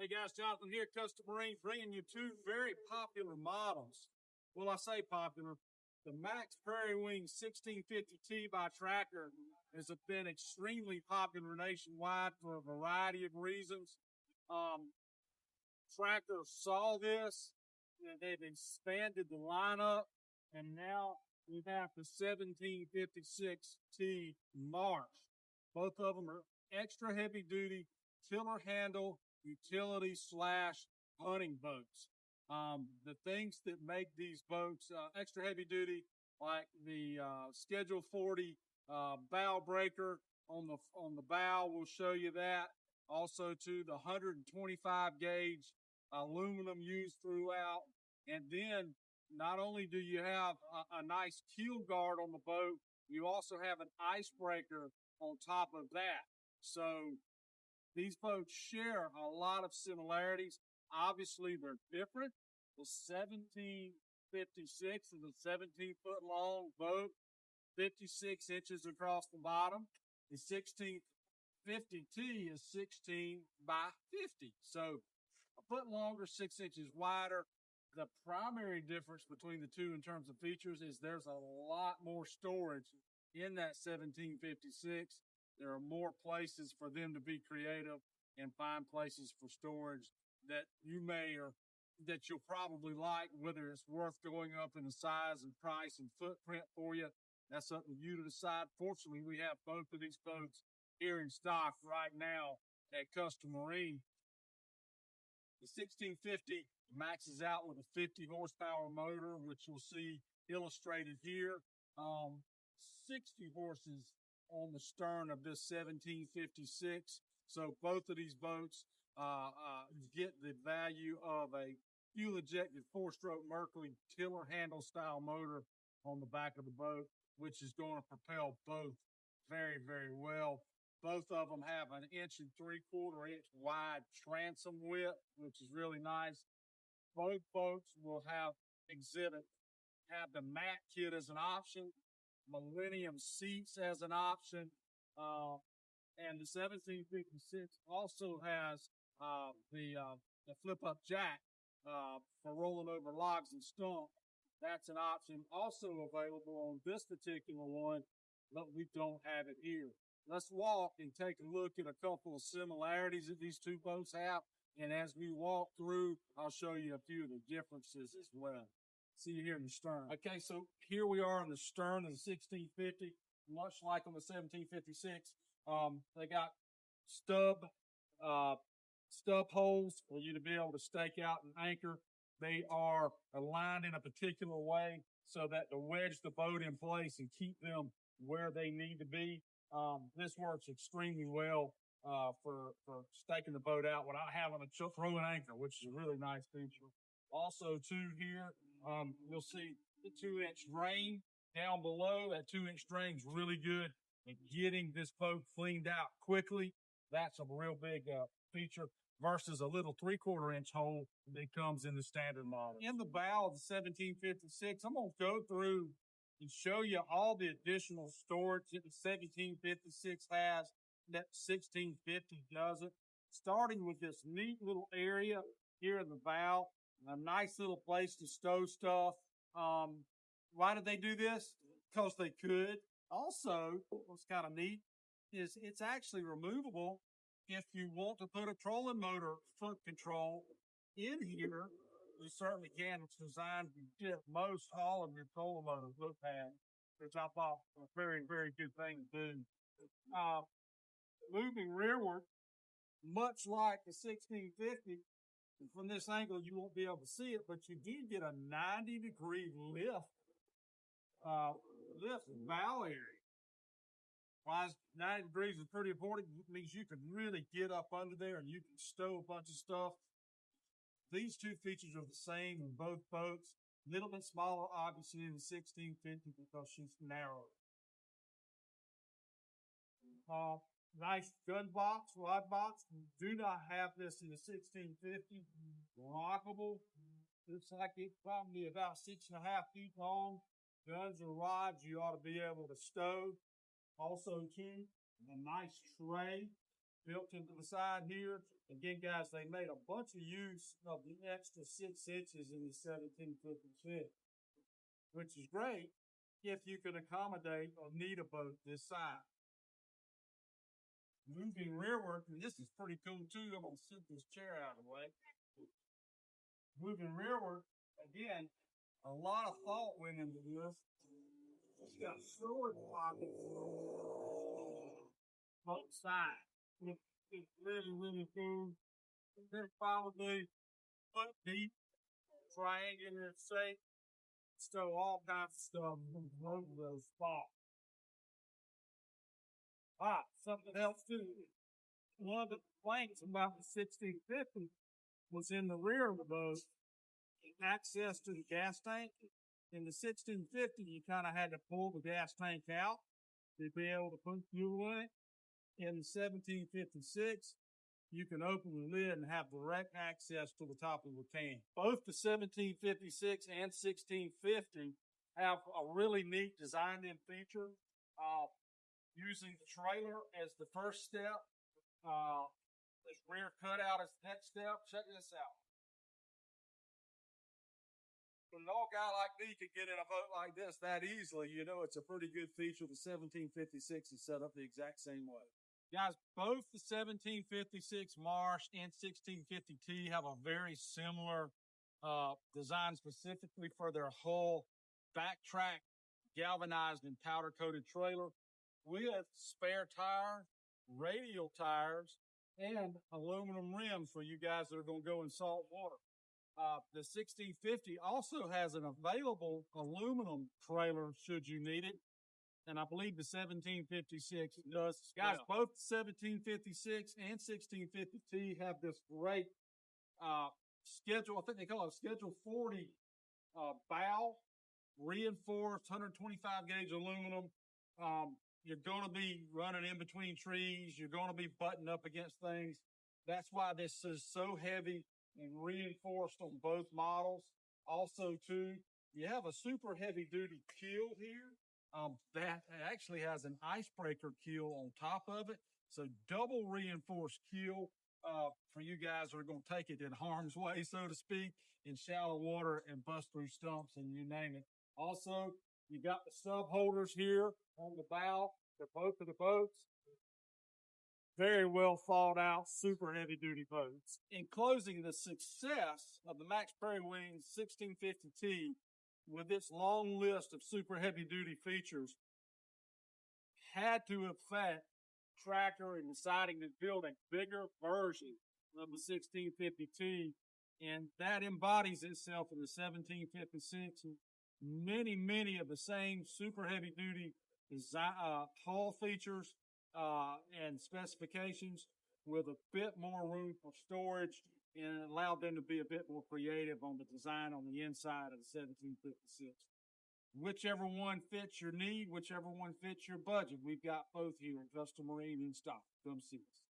Hey guys, Jonathan here, Custom Marine, bringing you two very popular models. Well, I say popular. The Max Prairie Wings 1650T by Tracker has been extremely popular nationwide for a variety of reasons. Tracker saw this, and they've expanded the lineup, and now we have the 1756 T Marsh. Both of them are extra heavy duty, tiller handle, utility / hunting boats. The things that make these boats extra heavy duty, like the Schedule 40 bow breaker on the bow, we'll show you that. Also, to the 125 gauge aluminum used throughout, and then not only do you have a nice keel guard on the boat, you also have an icebreaker on top of that. So these boats share a lot of similarities. Obviously, they're different. The 1756 is a 17-foot long boat, 56 inches across the bottom. The 1650T is 16 by 50. So a foot longer, 6 inches wider. The primary difference between the two in terms of features is there's a lot more storage in that 1756. There are more places for them to be creative and find places for storage that you may or that you'll probably like, whether it's worth going up in the size and price and footprint for you. That's up to you to decide. Fortunately, we have both of these boats here in stock right now at Custom Marine. The 1650 maxes out with a 50 horsepower motor, which you'll see illustrated here. 60 horses on the stern of this 1756. So both of these boats get the value of a fuel-injected 4-stroke Mercury tiller handle style motor on the back of the boat, which is going to propel both very, very well. Both of them have an 1 3/4 inch wide transom width, which is really nice. Both boats will have the mat kit as an option, Millennium seats as an option, and the 1756 also has the flip-up jack for rolling over logs and stump. That's an option also available on this particular one, but we don't have it here. Let's walk and take a look at a couple of similarities that these two boats have. And as we walk through, I'll show you a few of the differences as well. See you here in the stern. Okay, so here we are in the stern of the 1650, much like on the 1756. They got stub holes for you to be able to stake out and anchor. They are aligned in a particular way so that to wedge the boat in place and keep them where they need to be. This works extremely well for staking the boat out without having to throw an anchor, which is a really nice feature. Also, too, here, you'll see the 2-inch drain down below. That 2-inch drain is really good at getting this boat cleaned out quickly. That's a real big feature versus a little 3/4 inch hole that comes in the standard model. In the bow of the 1756, I'm going to go through and show you all the additional storage that the 1756 has that 1650 doesn't. Starting with this neat little area here in the bow, a nice little place to stow stuff. Why did they do this? Because they could. Also, what's kind of neat is it's actually removable if you want to put a trolling motor foot control in here. You certainly can. It's designed to fit most all of your trolling motor foot pads, which I thought was a very, very good thing to do. Moving rearward, much like the 1650, from this angle you won't be able to see it, but you do get a 90-degree lift bow area. Why 90 degrees is pretty important. It means you can really get up under there and you can stow a bunch of stuff. These two features are the same in both boats. A little bit smaller, obviously, in the 1650 because she's narrower. Nice gun box, rod box. We do not have this in the 1650. Lockable. Looks like it's probably about 6.5 feet long. Guns or rods you ought to be able to stow. Also, too, a nice tray built into the side here Again, guys, they made a bunch of use of the extra 6 inches in the 1756, which is great if you can accommodate or need a boat this size. Moving rearward, and this is pretty cool too. I'm gonna sit this chair out of the way. Moving rearward, again, a lot of thought went into this. It's got storage pockets both sides. It's really, really cool. They're probably foot deep, triangular shape, so all kinds of stuff in both of those spots. Something else too. One of the complaints about the 1650 was in the rear of the boat, access to the gas tank. In the 1650, you kind of had to pull the gas tank out to be able to put fuel in it. In the 1756, you can open the lid and have direct access to the top of the can. Both the 1756 and 1650 have a really neat design-in feature. Using the trailer as the first step, this rear cutout as the next step. Check this out. But an old guy like me could get in a boat like this that easily. You know, it's a pretty good feature. The 1756 is set up the exact same way. Guys, both the 1756 Marsh and 1650T have a very similar design specifically for their hull backtrack galvanized and powder coated trailer with spare tires, radial tires, and aluminum rims for you guys that are going to go in salt water. The 1650 also has an available aluminum trailer should you need it. And I believe the 1756 does. Guys, both 1756 and 1650T have this great schedule. I think they call it Schedule 40 bow, reinforced 125 gauge aluminum. You're going to be running in between trees. You're going to be buttoned up against things. That's why this is so heavy and reinforced on both models. Also, too, you have a super heavy duty keel here. That actually has an icebreaker keel on top of it. So double reinforced keel for you guys who are going to take it in harm's way, so to speak, in shallow water and bust through stumps and you name it. Also, you got the sub holders here on the bow for both of the boats. Very well thought out, super heavy duty boats. In closing, the success of the Max Prairie Wings 1650T with its long list of super heavy duty features had to affect Tracker in deciding to build a bigger version of the 1650T, and that embodies itself in the 1756. Many of the same super heavy duty design, hull features and specifications with a bit more room for storage, and it allowed them to be a bit more creative on the design on the inside of the 1756. Whichever one fits your need, whichever one fits your budget, we've got both here in Custom Marine in stock. Come see us.